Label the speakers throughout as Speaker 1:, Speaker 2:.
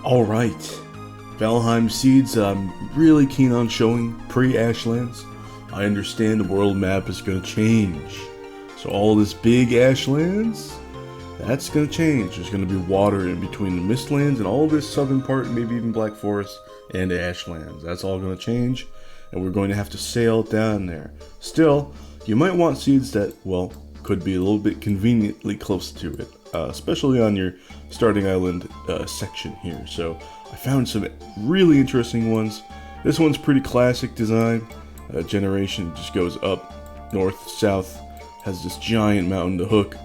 Speaker 1: Alright, Valheim seeds I'm really keen on showing pre-Ashlands. I understand the world map is going to change. So all this big Ashlands, that's going to change. There's going to be water in between the Mistlands and all this southern part, maybe even Black Forest and Ashlands. That's all going to change, and we're going to have to sail down there. Still, you might want seeds that, well, could be a little bit conveniently close to it. Especially on your starting island section here. So I found some really interesting ones. This one's pretty classic design. Generation just goes up, north, south, has this giant mountain to hook.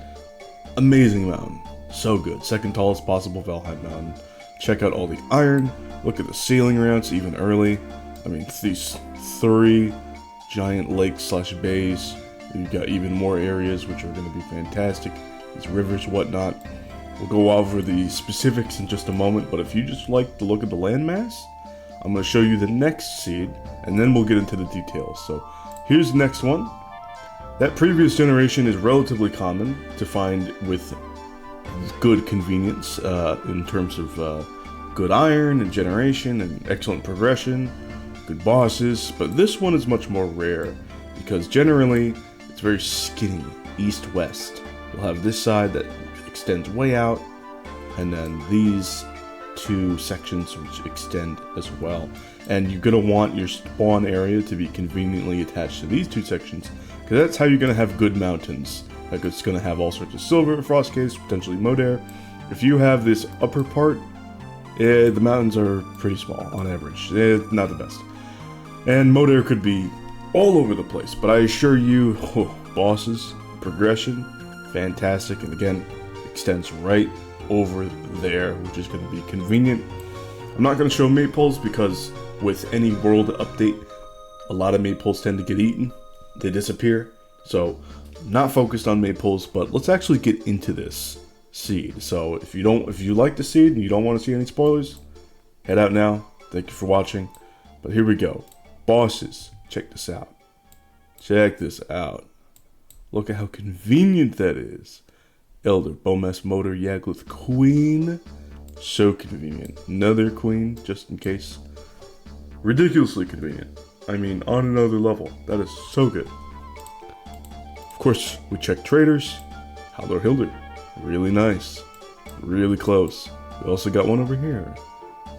Speaker 1: Amazing mountain. So good. Second tallest possible Valheim mountain. Check out all the iron. Look at the sailing routes even early. I mean, these 3 giant lakes slash bays. You've got even more areas which are going to be fantastic. These rivers, whatnot. We'll go over the specifics in just a moment, but if you just like the look of the landmass, I'm going to show you the next seed, and then we'll get into the details. So here's the next one. That previous generation is relatively common to find with good convenience in terms of good iron and generation and excellent progression, good bosses, but this one is much more rare because generally it's very skinny, east-west. You'll have this side that extends way out, and then these 2 sections which extend as well. And you're going to want your spawn area to be conveniently attached to these 2 sections, because that's how you're going to have good mountains. Like it's going to have all sorts of silver, frost caves, potentially modair. If you have this upper part, the mountains are pretty small on average. Not the best. And modair could be all over the place, but I assure you, bosses, progression, fantastic, and again, extends right over there, which is going to be convenient. I'm not going to show maypoles because with any world update, a lot of maypoles tend to get eaten. They disappear. So, not focused on maypoles, but let's actually get into this seed. So, if you like the seed and you don't want to see any spoilers, head out now. Thank you for watching. But here we go. Bosses, check this out. Check this out. Look at how convenient that is. Elder, Bomas, Motor, Yaglith, Queen. So convenient. Another Queen, just in case. Ridiculously convenient. I mean, on another level. That is so good. Of course, we check traders. Haldor Hilder. Really nice. Really close. We also got one over here.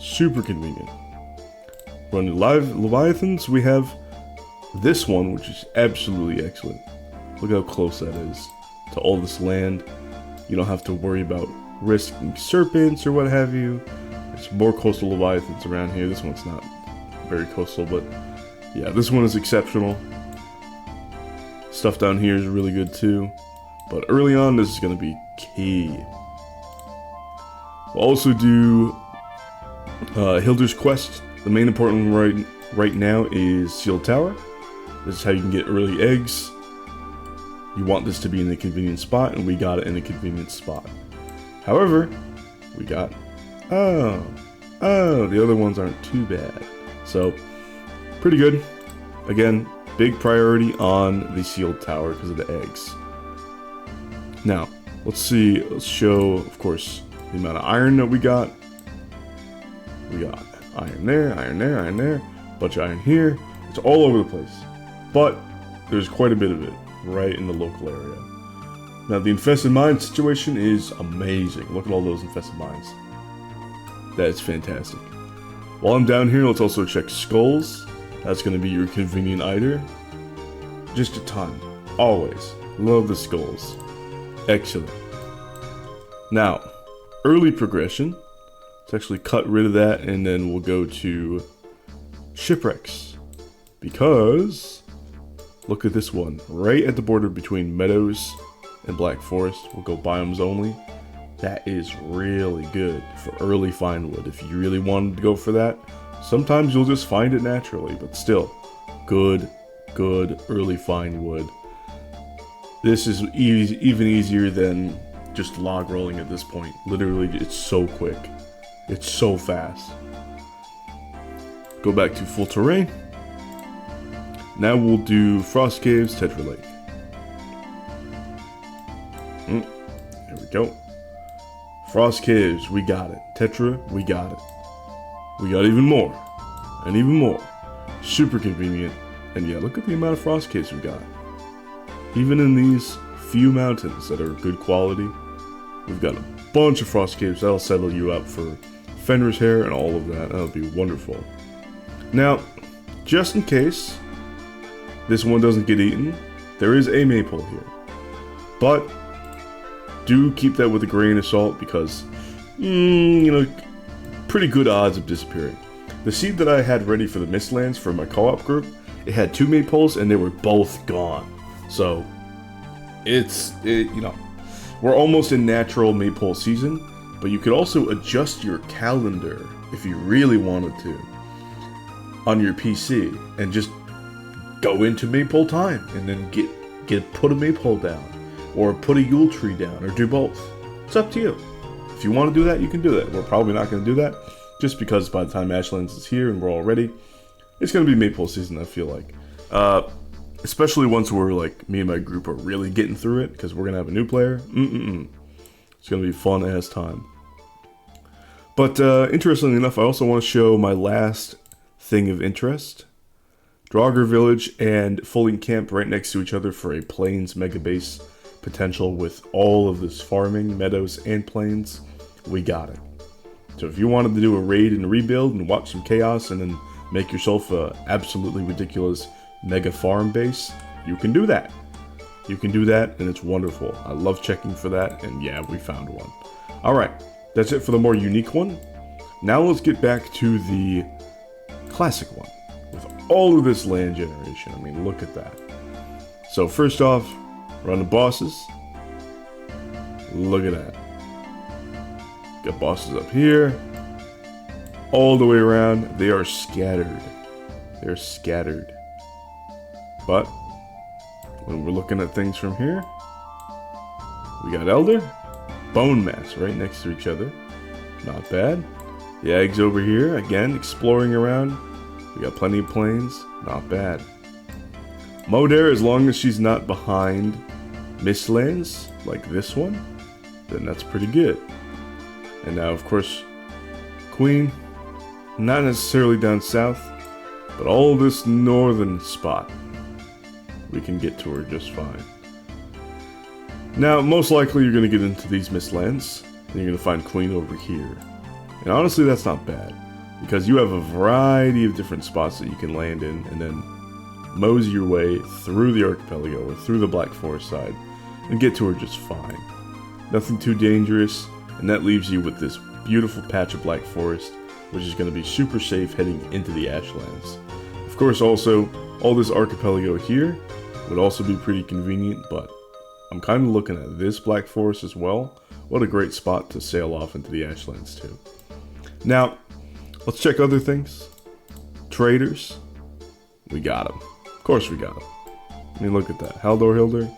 Speaker 1: Super convenient. Running live Leviathans, we have this one, which is absolutely excellent. Look how close that is to all this land. You don't have to worry about risking serpents or what have you. There's more coastal Leviathans around here. This one's not very coastal, but yeah, this one is exceptional. Stuff down here is really good too. But early on, this is going to be key. We'll also do Hilder's Quest. The main important one right now is Sealed Tower. This is how you can get early eggs. You want this to be in a convenient spot, and we got it in a convenient spot. However, we got, the other ones aren't too bad. So, pretty good. Again, big priority on the sealed tower because of the eggs. Now, let's show, of course, the amount of iron that we got. We got iron there, iron there, iron there, bunch of iron here. It's all over the place. But, there's quite a bit of it right in the local area. Now the infested mine situation is amazing. Look at all those infested mines. That is fantastic. While I'm down here, let's also check skulls. That's going to be your convenient either. Just a ton. Always. Love the skulls. Excellent. Now, early progression. Let's actually cut rid of that and then we'll go to shipwrecks. Because look at this one, right at the border between Meadows and Black Forest. We'll go biomes only. That is really good for early find wood. If you really wanted to go for that, sometimes you'll just find it naturally, but still, good early find wood. This is even easier than just log rolling at this point. Literally, it's so quick. It's so fast. Go back to full terrain. Now we'll do Frost Caves, Tetra Lake. There we go. Frost Caves, we got it. Tetra, we got it. We got even more. And even more. Super convenient. And yeah, look at the amount of Frost Caves we got. Even in these few mountains that are good quality, we've got a bunch of Frost Caves. That'll settle you up for Fenrir's hair and all of that. That'll be wonderful. Now, just in case this one doesn't get eaten, there is a maypole here. But do keep that with a grain of salt because, pretty good odds of disappearing. The seed that I had ready for the Mistlands for my co-op group, it had 2 maypoles and they were both gone. So, we're almost in natural maypole season, but you could also adjust your calendar if you really wanted to on your PC and just go into maypole time and then put a maypole down or put a Yule tree down or do both. It's up to you. If you want to do that, you can do that. We're probably not going to do that just because by the time Ashlands is here and we're all ready, it's going to be maypole season, I feel like. Especially once we're like, me and my group are really getting through it because we're going to have a new player. It's going to be fun as time. But interestingly enough, I also want to show my last thing of interest. Draugr Village and Fulling Camp right next to each other for a Plains mega base potential with all of this farming, meadows, and plains. We got it. So if you wanted to do a raid and rebuild and watch some chaos and then make yourself a absolutely ridiculous mega farm base, you can do that. You can do that and it's wonderful. I love checking for that and yeah, we found one. Alright, that's it for the more unique one. Now let's get back to the classic one. With all of this land generation, I mean look at that. So first off, run the bosses. Look at that. Got bosses up here. All the way around. They are scattered. They're scattered. But when we're looking at things from here, we got Elder, Bone Mass right next to each other. Not bad. The eggs over here, again, exploring around. We got plenty of plains. Not bad. Modare, as long as she's not behind Mistlands, like this one, then that's pretty good. And now, of course, Queen, not necessarily down south, but all this northern spot, we can get to her just fine. Now, most likely you're going to get into these Mistlands, and you're going to find Queen over here. And honestly, that's not bad, because you have a variety of different spots that you can land in, and then mosey your way through the archipelago, or through the Black Forest side, and get to her just fine. Nothing too dangerous, and that leaves you with this beautiful patch of Black Forest, which is going to be super safe heading into the Ashlands. Of course, also, all this archipelago here would also be pretty convenient, but I'm kind of looking at this Black Forest as well. What a great spot to sail off into the Ashlands too. Now, let's check other things. Traders. We got them. Of course we got them. I mean, look at that. Haldor Hilder.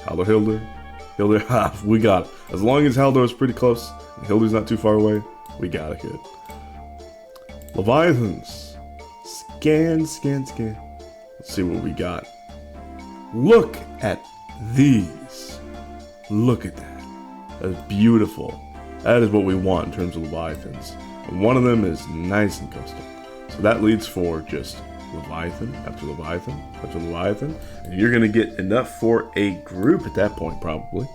Speaker 1: Haldor Hilder. Hilder. Ha, we got it. As long as Haldor is pretty close, and Hilder's not too far away, we got it good. Leviathans. Scan, scan, scan. Let's see what we got. Look at these. Look at that. That's beautiful. That is what we want in terms of Leviathans. And one of them is nice and custom. So that leads for just Leviathan after Leviathan after Leviathan. And you're going to get enough for a group at that point, probably.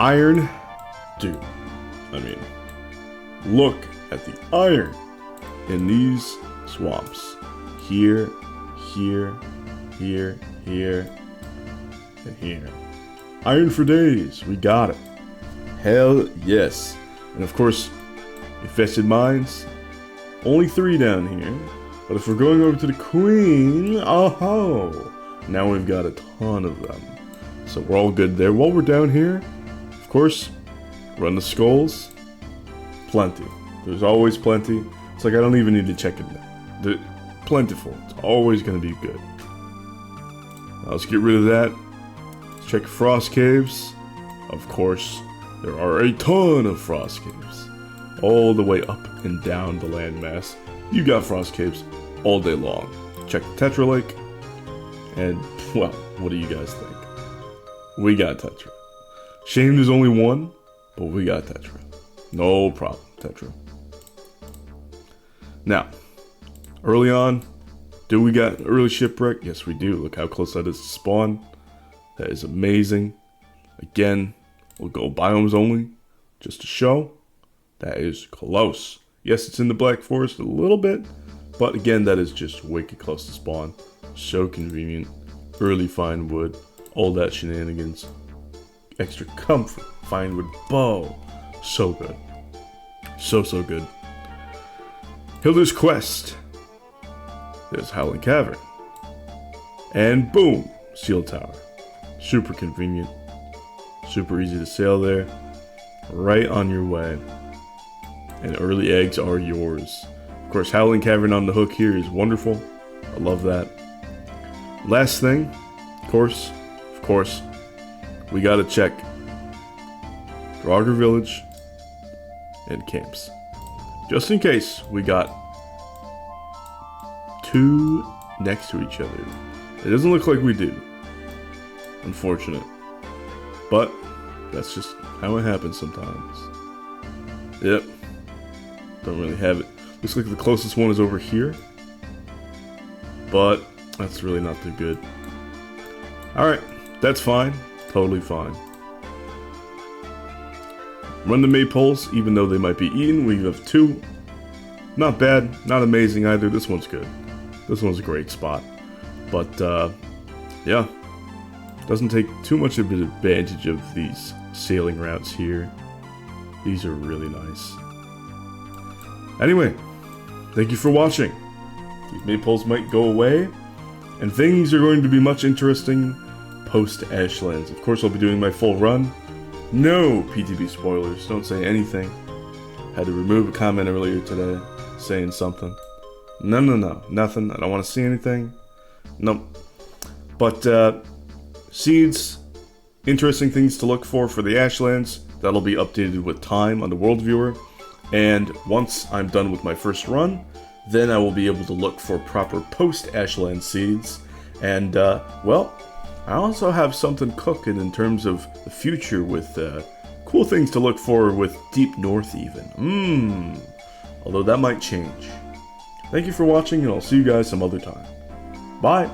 Speaker 1: Iron. Dude. I mean, look at the iron in these swamps. Here, here, here, here, and here. Iron for days. We got it. Hell yes. And of course, infested mines. Only 3 down here. But if we're going over to the Queen, oh, now we've got a ton of them. So we're all good there. While we're down here, of course, run the skulls. Plenty. There's always plenty. It's like I don't even need to check it now. They're plentiful. It's always going to be good. Now let's get rid of that. Let's check Frost Caves. Of course, there are a ton of Frost Caves. All the way up and down the landmass. You got Frost Caves all day long. Check the Tetra Lake. And, well, what do you guys think? We got Tetra. Shame there's only one, but we got Tetra. No problem, Tetra. Now, early on, do we got early shipwreck? Yes, we do. Look how close that is to spawn. That is amazing. Again, we'll go biomes only, just to show. That is close. Yes, it's in the Black Forest a little bit, but again, that is just wicked close to spawn. So convenient. Early find wood, all that shenanigans. Extra comfort, find wood bow. So good. So good. Hilda's Quest. There's Howling Cavern. And boom, Seal Tower. Super convenient. Super easy to sail there. Right on your way. And early eggs are yours. Of course, Howling Cavern on the hook here is wonderful. I love that. Last thing, of course, we gotta check Draugr Village and camps. Just in case we got two next to each other. It doesn't look like we do. Unfortunate. But that's just how it happens sometimes. Yep. Don't really have it. Looks like the closest one is over here. But that's really not too good. Alright, that's fine. Totally fine. Run the maypoles, even though they might be eaten. We have two. Not bad, not amazing either. This one's good. This one's a great spot. But, yeah. Doesn't take too much of an advantage of these sailing routes here. These are really nice. Anyway, thank you for watching. These maypoles might go away, and things are going to be much interesting post-Ashlands. Of course, I'll be doing my full run. No PTB spoilers, don't say anything. Had to remove a comment earlier today, saying something. No, nothing. I don't want to see anything. Nope. But, seeds, interesting things to look for the Ashlands. That'll be updated with time on the World Viewer. And once I'm done with my first run, then I will be able to look for proper post-Ashland seeds. And, well, I also have something cooking in terms of the future with cool things to look for with Deep North even. Although that might change. Thank you for watching, and I'll see you guys some other time. Bye!